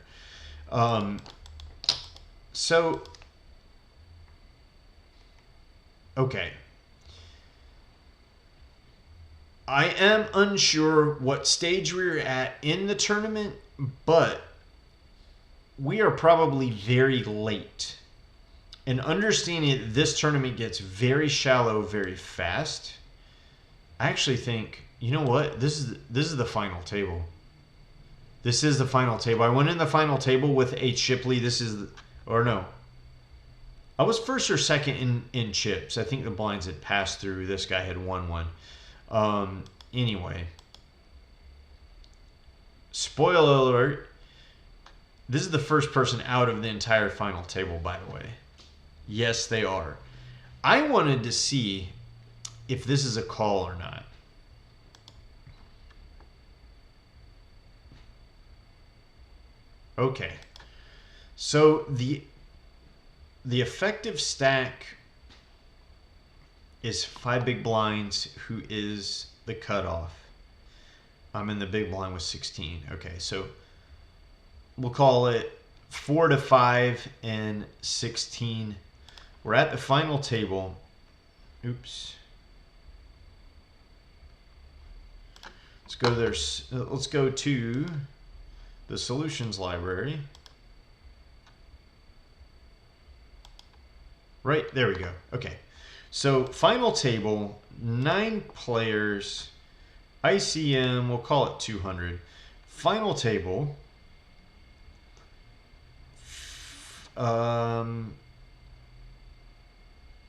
Okay. I am unsure what stage we're at in the tournament, but we are probably very late. And understanding that this tournament gets very shallow very fast, I actually think, you know what? This is the final table. This is the final table. I went in the final table with a Chipley. This is, or no. I was first or second in chips. I think the blinds had passed through. This guy had won one. Anyway. Spoiler alert. This is the first person out of the entire final table, by the way. Yes, they are. I wanted to see if this is a call or not. Okay. So the effective stack is 5 big blinds, who is the cutoff. I'm in the big blind with 16. Okay, so we'll call it 4 to 5 and 16. We're at the final table. Oops. Let's go there. Let's go to the solutions library. Right, there we go. Okay. So final table, 9 players, ICM, we'll call it 200. Final table,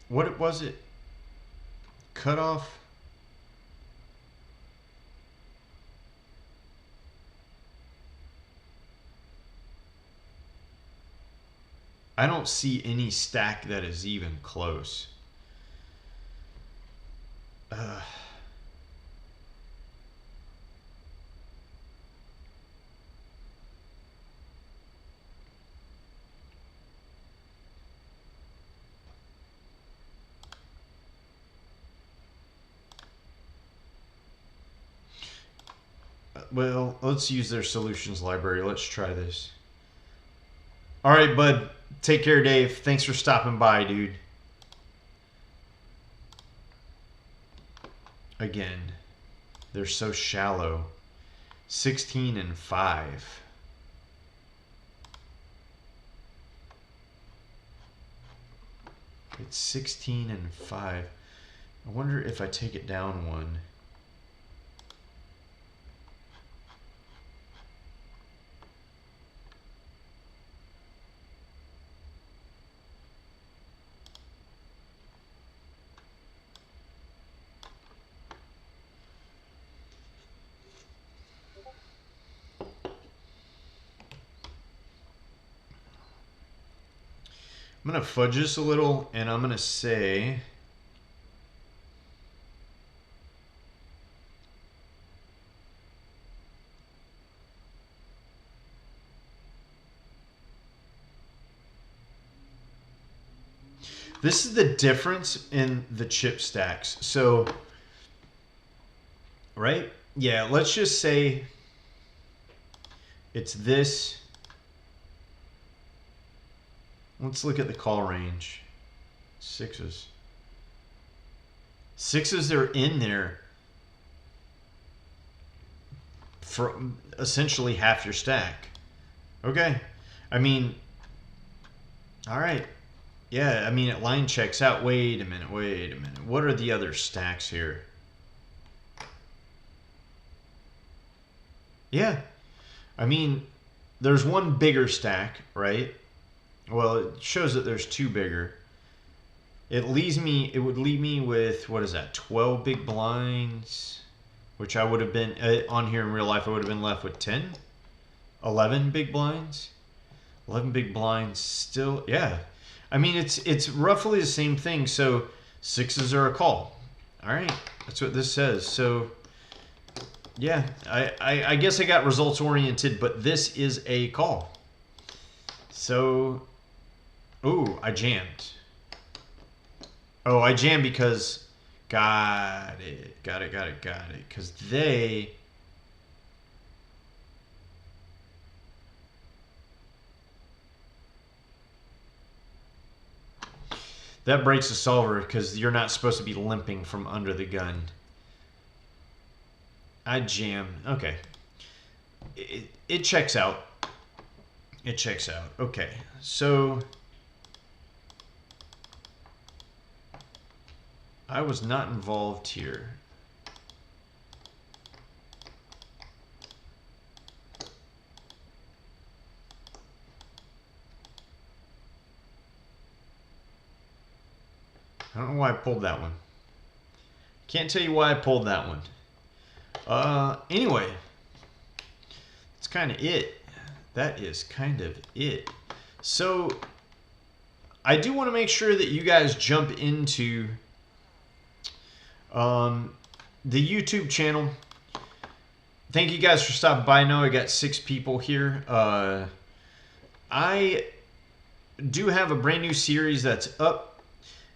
what was it? Cutoff? I don't see any stack that is even close. Well, let's use their solutions library. Let's try this. All right, bud. Take care, Dave. Thanks for stopping by, dude. Again, they're so shallow. 16 and 5. It's 16 and 5. I wonder if I take it down one. I'm going to fudge this a little, and I'm going to say this is the difference in the chip stacks. So, right? Yeah, let's just say it's this. Let's look at the call range. Sixes. Sixes are in there for essentially half your stack. Okay. I mean, all right. Yeah, I mean, it line checks out. Wait a minute. What are the other stacks here? Yeah. I mean, there's one bigger stack, right? Well, it shows that there's 2 bigger. It would leave me with, what is that, 12 big blinds, which I would have been, on here in real life, I would have been left with 10, 11 big blinds. 11 big blinds still, yeah. I mean, it's roughly the same thing, so sixes are a call. All right, that's what this says. So, yeah, I guess I got results oriented, but this is a call. So, ooh, I jammed. Oh, I jammed because, got it. Because that breaks the solver because you're not supposed to be limping from under the gun. I jam. Okay. It checks out. It checks out. Okay. So I was not involved here. I don't know why I pulled that one. Can't tell you why I pulled that one. Anyway, that's kind of it. That is kind of it. So I do want to make sure that you guys jump into the YouTube channel. Thank you guys for stopping by. I know I got 6 people here. I do have a brand new series that's up.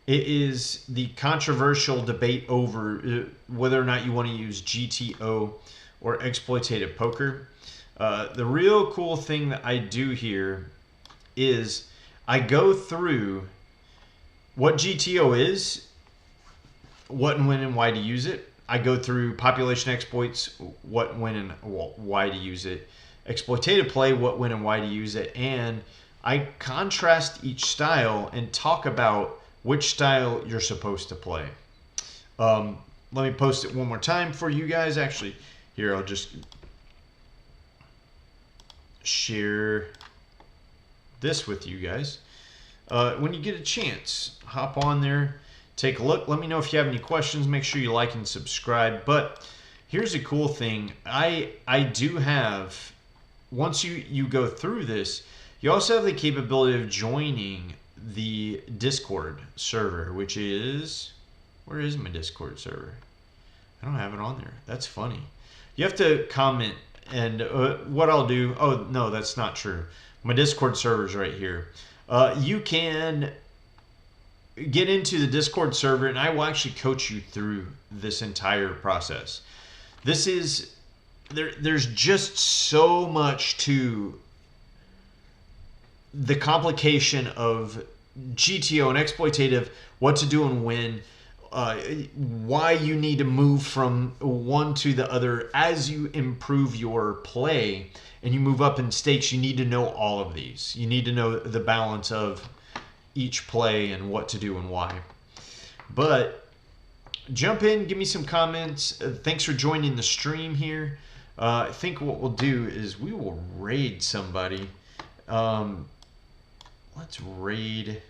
It is the controversial debate over whether or not you want to use GTO or exploitative poker. The real cool thing that I do here is I go through what GTO is, what and when and why to use it. I go through population exploits, what, when, and why to use it. Exploitative play, what, when, and why to use it. And I contrast each style and talk about which style you're supposed to play. Let me post it one more time for you guys. Actually, here, I'll just share this with you guys. When you get a chance, hop on there, take a look. Let me know if you have any questions. Make sure you like and subscribe. But here's a cool thing. I do have, once you go through this, you also have the capability of joining the Discord server, which is, where is my Discord server? I don't have it on there. That's funny. You have to comment, and what I'll do, oh no, that's not true. My Discord server is right here. You can get into the Discord server, and I will actually coach you through this entire process. This is, there's just so much to the complication of GTO and exploitative, what to do and when, why you need to move from one to the other as you improve your play and you move up in stakes. You need to know all of these. You need to know the balance of each play and what to do and why. But jump in, give me some comments. Thanks for joining the stream here. I think what we'll do is we will raid somebody. Let's raid.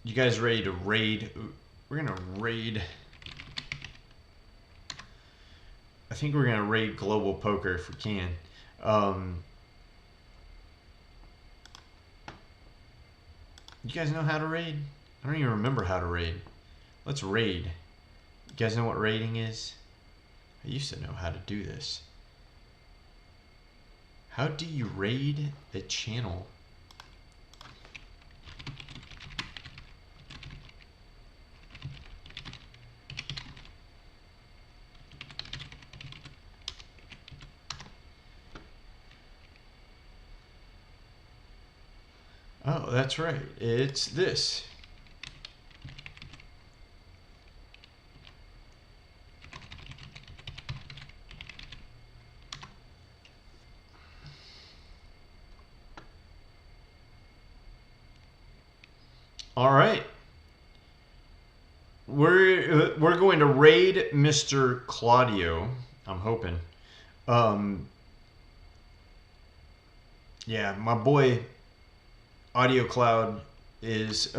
You guys ready to raid? We're gonna raid. I think we're gonna raid Global Poker if we can. You guys know how to raid? I don't even remember how to raid. Let's raid. You guys know what raiding is? I used to know how to do this. How do you raid a channel? Oh, that's right. It's this. All right. We're going to raid Mr. Claudio. I'm hoping. Yeah, my boy Audio Cloud is